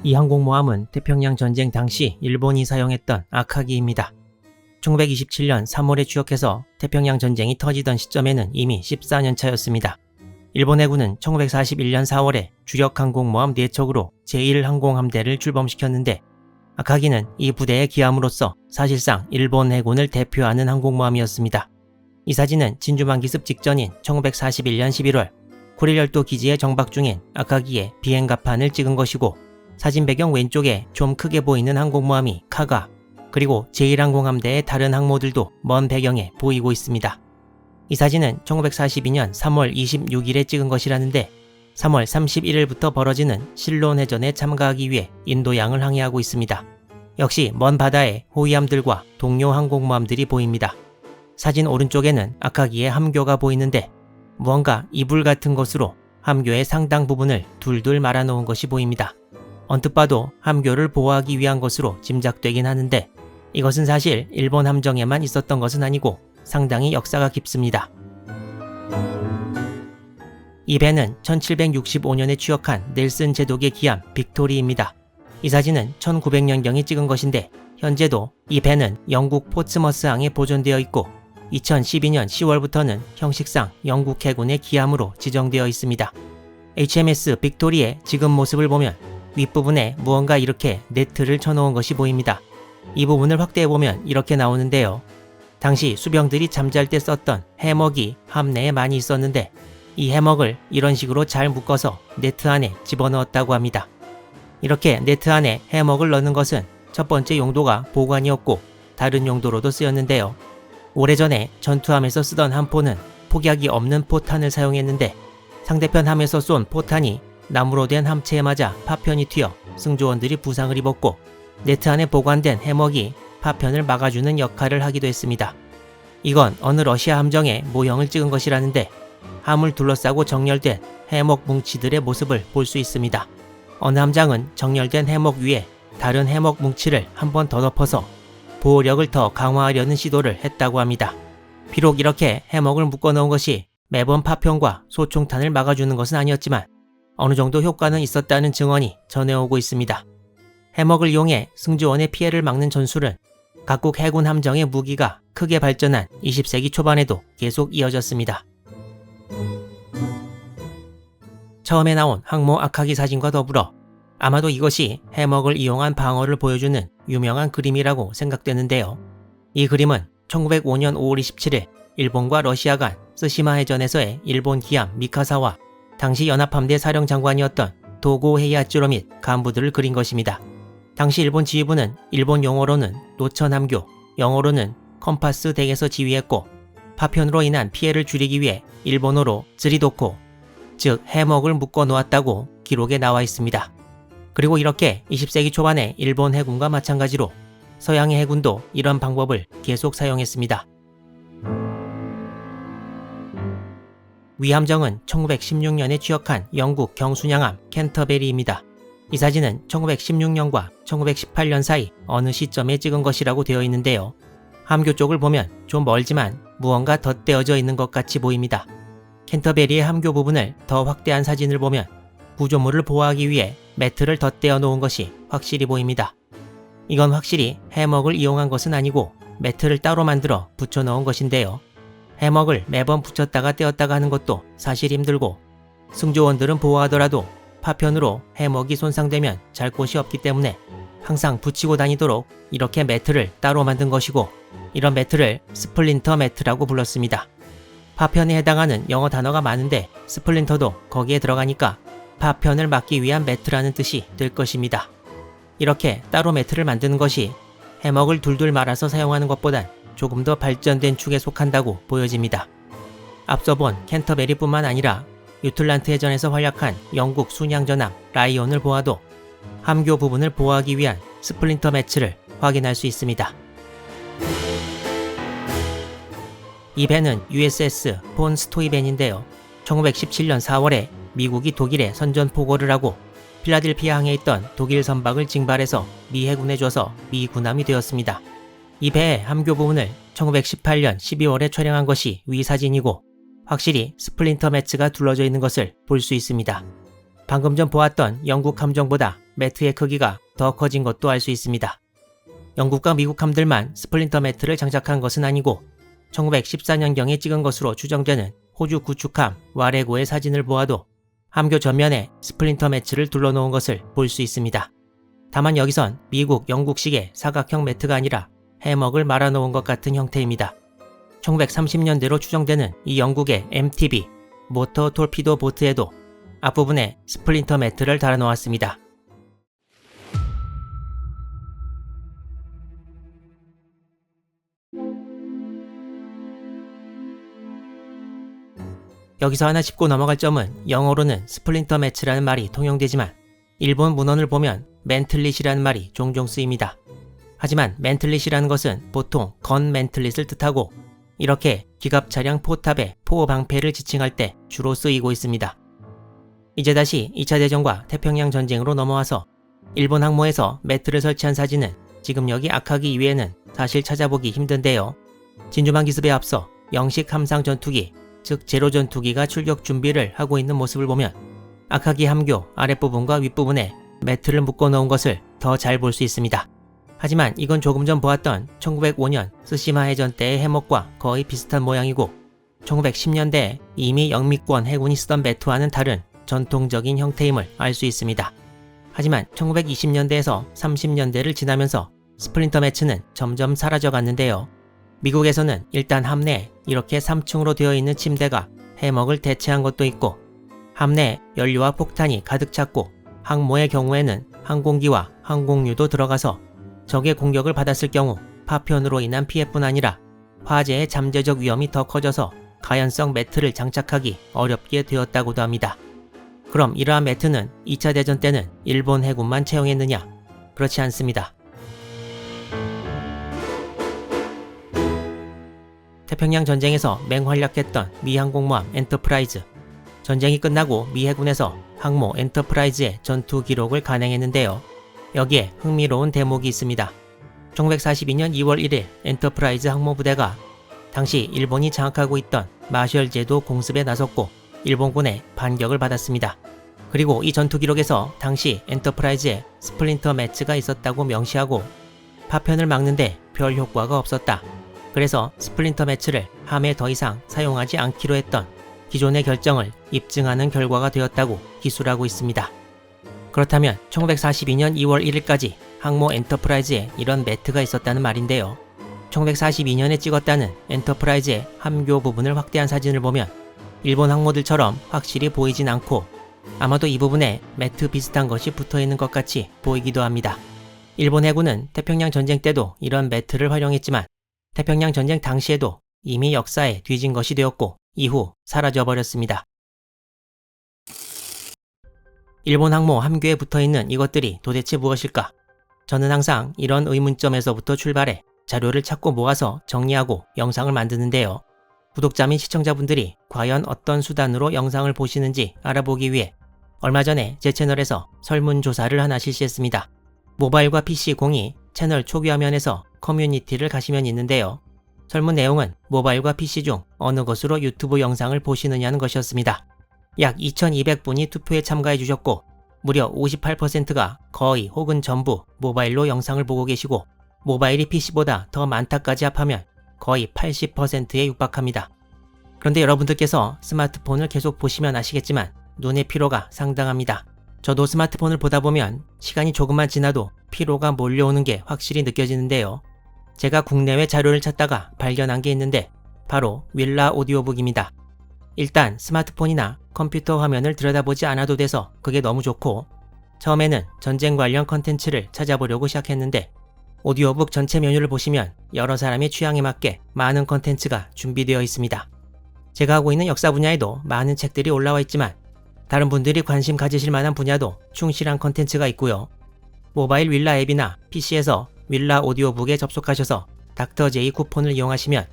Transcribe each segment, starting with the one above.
이 항공모함은 태평양 전쟁 당시 일본이 사용했던 아카기입니다. 1927년 3월에 취역해서 태평양 전쟁이 터지던 시점에는 이미 14년 차였습니다. 일본 해군은 1941년 4월에 주력 항공모함 4척으로 제1항공함대를 출범시켰는데 아카기는 이 부대의 기함으로서 사실상 일본 해군을 대표하는 항공모함이었습니다. 이 사진은 진주만 기습 직전인 1941년 11월 고릴열도 기지에 정박 중인 아카기의 비행갑판을 찍은 것이고 사진 배경 왼쪽에 좀 크게 보이는 항공모함이 카가 그리고 제1항공함대의 다른 항모들도 먼 배경에 보이고 있습니다. 이 사진은 1942년 3월 26일에 찍은 것이라는데 3월 31일부터 벌어지는 실론 해전에 참가하기 위해 인도양을 항해하고 있습니다. 역시 먼 바다에 호위함들과 동료 항공모함들이 보입니다. 사진 오른쪽에는 아카기의 함교가 보이는데 무언가 이불 같은 것으로 함교의 상당 부분을 둘둘 말아놓은 것이 보입니다. 언뜻 봐도 함교를 보호하기 위한 것으로 짐작되긴 하는데 이것은 사실 일본 함정에만 있었던 것은 아니고 상당히 역사가 깊습니다. 이 배는 1765년에 취역한 넬슨 제독의 기함 빅토리입니다. 이 사진은 1900년경에 찍은 것인데 현재도 이 배는 영국 포츠머스항에 보존되어 있고 2012년 10월부터는 형식상 영국 해군의 기함으로 지정되어 있습니다. HMS 빅토리의 지금 모습을 보면 윗부분에 무언가 이렇게 네트를 쳐놓은 것이 보입니다. 이 부분을 확대해보면 이렇게 나오는데요. 당시 수병들이 잠잘 때 썼던 해먹이 함내에 많이 있었는데 이 해먹을 이런 식으로 잘 묶어서 네트 안에 집어넣었다고 합니다. 이렇게 네트 안에 해먹을 넣는 것은 첫 번째 용도가 보관이었고 다른 용도로도 쓰였는데요. 오래전에 전투함에서 쓰던 함포는 폭약이 없는 포탄을 사용했는데 상대편 함에서 쏜 포탄이 나무로 된 함체에 맞아 파편이 튀어 승조원들이 부상을 입었고 네트 안에 보관된 해먹이 파편을 막아주는 역할을 하기도 했습니다. 이건 어느 러시아 함정의 모형을 찍은 것이라는데 함을 둘러싸고 정렬된 해먹 뭉치들의 모습을 볼 수 있습니다. 어느 함장은 정렬된 해먹 위에 다른 해먹 뭉치를 한 번 더 덮어서 보호력을 더 강화하려는 시도를 했다고 합니다. 비록 이렇게 해먹을 묶어놓은 것이 매번 파편과 소총탄을 막아주는 것은 아니었지만 어느 정도 효과는 있었다는 증언이 전해오고 있습니다. 해먹을 이용해 승조원의 피해를 막는 전술은 각국 해군 함정의 무기가 크게 발전한 20세기 초반에도 계속 이어졌습니다. 처음에 나온 항모 아카기 사진과 더불어 아마도 이것이 해먹을 이용한 방어를 보여주는 유명한 그림이라고 생각되는데요. 이 그림은 1905년 5월 27일 일본과 러시아 간 쓰시마 해전에서의 일본 기함 미카사와 당시 연합함대 사령장관이었던 도고 헤이아츠로 및 간부들을 그린 것입니다. 당시 일본 지휘부는 일본 용어로는 노천함교, 영어로는 컴파스 덱에서 지휘했고 파편으로 인한 피해를 줄이기 위해 일본어로 즈리도코, 즉 해먹을 묶어 놓았다고 기록에 나와 있습니다. 그리고 이렇게 20세기 초반에 일본 해군과 마찬가지로 서양의 해군도 이런 방법을 계속 사용했습니다. 위 함정은 1916년에 취역한 영국 경순양함 캔터베리입니다. 이 사진은 1916년과 1918년 사이 어느 시점에 찍은 것이라고 되어 있는데요. 함교 쪽을 보면 좀 멀지만 무언가 덧대어져 있는 것 같이 보입니다. 캔터베리의 함교 부분을 더 확대한 사진을 보면 구조물을 보호하기 위해 매트를 덧대어 놓은 것이 확실히 보입니다. 이건 확실히 해먹을 이용한 것은 아니고 매트를 따로 만들어 붙여 넣은 것인데요. 해먹을 매번 붙였다가 떼었다가 하는 것도 사실 힘들고 승조원들은 보호하더라도 파편으로 해먹이 손상되면 잘 곳이 없기 때문에 항상 붙이고 다니도록 이렇게 매트를 따로 만든 것이고 이런 매트를 스플린터 매트라고 불렀습니다. 파편에 해당하는 영어 단어가 많은데 스플린터도 거기에 들어가니까 파편을 막기 위한 매트라는 뜻이 될 것입니다. 이렇게 따로 매트를 만드는 것이 해먹을 둘둘 말아서 사용하는 것보단 조금 더 발전된 축에 속한다고 보여집니다. 앞서 본 캔터베리뿐만 아니라 유틀란트 해전에서 활약한 영국 순양전함 라이온을 보아도 함교 부분을 보호하기 위한 스플린터 매트를 확인할 수 있습니다. 이 배는 USS 본 스토이벤인데요. 1917년 4월에 미국이 독일에 선전포고를 하고 필라델피아항에 있던 독일 선박을 징발해서 미 해군에 줘서 미 군함이 되었습니다. 이 배의 함교 부분을 1918년 12월에 촬영한 것이 위 사진이고 확실히 스플린터 매트가 둘러져 있는 것을 볼 수 있습니다. 방금 전 보았던 영국 함정보다 매트의 크기가 더 커진 것도 알 수 있습니다. 영국과 미국 함들만 스플린터 매트를 장착한 것은 아니고 1914년경에 찍은 것으로 추정되는 호주 구축함 와레고의 사진을 보아도 함교 전면에 스플린터 매트를 둘러놓은 것을 볼 수 있습니다. 다만 여기선 미국, 영국식의 사각형 매트가 아니라 해먹을 말아놓은 것 같은 형태입니다. 1930년대로 추정되는 이 영국의 MTB, 모터 톨피도 보트에도 앞부분에 스플린터 매트를 달아놓았습니다. 여기서 하나 짚고 넘어갈 점은 영어로는 스플린터 매트라는 말이 통용되지만 일본 문헌을 보면 맨틀릿이라는 말이 종종 쓰입니다. 하지만 맨틀릿이라는 것은 보통 건 맨틀릿을 뜻하고 이렇게 기갑 차량 포탑의 포 방패를 지칭할 때 주로 쓰이고 있습니다. 이제 다시 2차 대전과 태평양 전쟁으로 넘어와서 일본 항모에서 매트를 설치한 사진은 지금 여기 악하기 이외에는 사실 찾아보기 힘든데요. 진주만 기습에 앞서 영식 함상 전투기, 즉 제로 전투기가 출격 준비를 하고 있는 모습을 보면 악하기 함교 아랫부분과 윗부분에 매트를 묶어 놓은 것을 더 잘 볼 수 있습니다. 하지만 이건 조금 전 보았던 1905년 스시마 해전 때의 해먹과 거의 비슷한 모양이고 1910년대에 이미 영미권 해군이 쓰던 매트와는 다른 전통적인 형태임을 알 수 있습니다. 하지만 1920년대에서 30년대를 지나면서 스플린터 매트는 점점 사라져갔는데요. 미국에서는 일단 함내에 이렇게 3층으로 되어 있는 침대가 해먹을 대체한 것도 있고 함내에 연료와 폭탄이 가득 찼고 항모의 경우에는 항공기와 항공유도 들어가서 적의 공격을 받았을 경우 파편으로 인한 피해뿐 아니라 화재의 잠재적 위험이 더 커져서 가연성 매트를 장착하기 어렵게 되었다고도 합니다. 그럼 이러한 매트는 2차 대전 때는 일본 해군만 채용했느냐? 그렇지 않습니다. 태평양 전쟁에서 맹활약했던 미 항공모함 엔터프라이즈. 전쟁이 끝나고 미 해군에서 항모 엔터프라이즈의 전투 기록을 간행했는데요. 여기에 흥미로운 대목이 있습니다. 1942년 2월 1일 엔터프라이즈 항모부대가 당시 일본이 장악하고 있던 마셜 제도 공습에 나섰고 일본군의 반격을 받았습니다. 그리고 이 전투 기록에서 당시 엔터프라이즈에 스플린터 매트가 있었다고 명시하고 파편을 막는데 별 효과가 없었다. 그래서 스플린터 매트를 함에 더 이상 사용하지 않기로 했던 기존의 결정을 입증하는 결과가 되었다고 기술하고 있습니다. 그렇다면 1942년 2월 1일까지 항모 엔터프라이즈에 이런 매트가 있었다는 말인데요. 1942년에 찍었다는 엔터프라이즈의 함교 부분을 확대한 사진을 보면 일본 항모들처럼 확실히 보이진 않고 아마도 이 부분에 매트 비슷한 것이 붙어있는 것 같이 보이기도 합니다. 일본 해군은 태평양 전쟁 때도 이런 매트를 활용했지만 태평양 전쟁 당시에도 이미 역사에 뒤진 것이 되었고 이후 사라져버렸습니다. 일본 항모 함교에 붙어있는 이것들이 도대체 무엇일까? 저는 항상 이런 의문점에서부터 출발해 자료를 찾고 모아서 정리하고 영상을 만드는데요. 구독자 및 시청자분들이 과연 어떤 수단으로 영상을 보시는지 알아보기 위해 얼마 전에 제 채널에서 설문조사를 하나 실시했습니다. 모바일과 PC 공이 채널 초기 화면에서 커뮤니티를 가시면 있는데요. 설문 내용은 모바일과 PC 중 어느 것으로 유튜브 영상을 보시느냐는 것이었습니다. 약 2200분이 투표에 참가해 주셨고 무려 58%가 거의 혹은 전부 모바일로 영상을 보고 계시고 모바일이 PC보다 더 많다까지 합하면 거의 80%에 육박합니다. 그런데 여러분들께서 스마트폰을 계속 보시면 아시겠지만 눈의 피로가 상당합니다. 저도 스마트폰을 보다 보면 시간이 조금만 지나도 피로가 몰려오는 게 확실히 느껴지는데요. 제가 국내외 자료를 찾다가 발견한 게 있는데 바로 윌라 오디오북입니다. 일단 스마트폰이나 컴퓨터 화면을 들여다보지 않아도 돼서 그게 너무 좋고 처음에는 전쟁 관련 컨텐츠를 찾아보려고 시작했는데 오디오북 전체 메뉴를 보시면 여러 사람의 취향에 맞게 많은 컨텐츠가 준비되어 있습니다. 제가 하고 있는 역사 분야에도 많은 책들이 올라와 있지만 다른 분들이 관심 가지실 만한 분야도 충실한 컨텐츠가 있고요. 모바일 윌라 앱이나 PC에서 윌라 오디오북에 접속하셔서 닥터제이 쿠폰을 이용하시면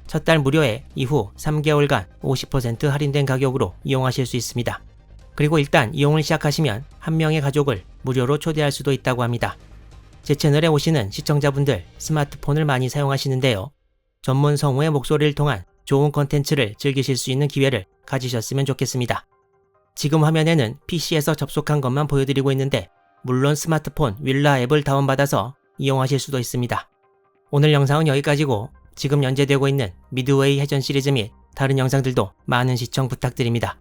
첫 달 무료에 이후 3개월간 50% 할인된 가격으로 이용하실 수 있습니다. 그리고 일단 이용을 시작하시면 한 명의 가족을 무료로 초대할 수도 있다고 합니다. 제 채널에 오시는 시청자분들 스마트폰을 많이 사용하시는데요. 전문 성우의 목소리를 통한 좋은 컨텐츠를 즐기실 수 있는 기회를 가지셨으면 좋겠습니다. 지금 화면에는 PC에서 접속한 것만 보여드리고 있는데 물론 스마트폰 윌라 앱을 다운받아서 이용하실 수도 있습니다. 오늘 영상은 여기까지고 지금 연재되고 있는 미드웨이 해전 시리즈 및 다른 영상들도 많은 시청 부탁드립니다.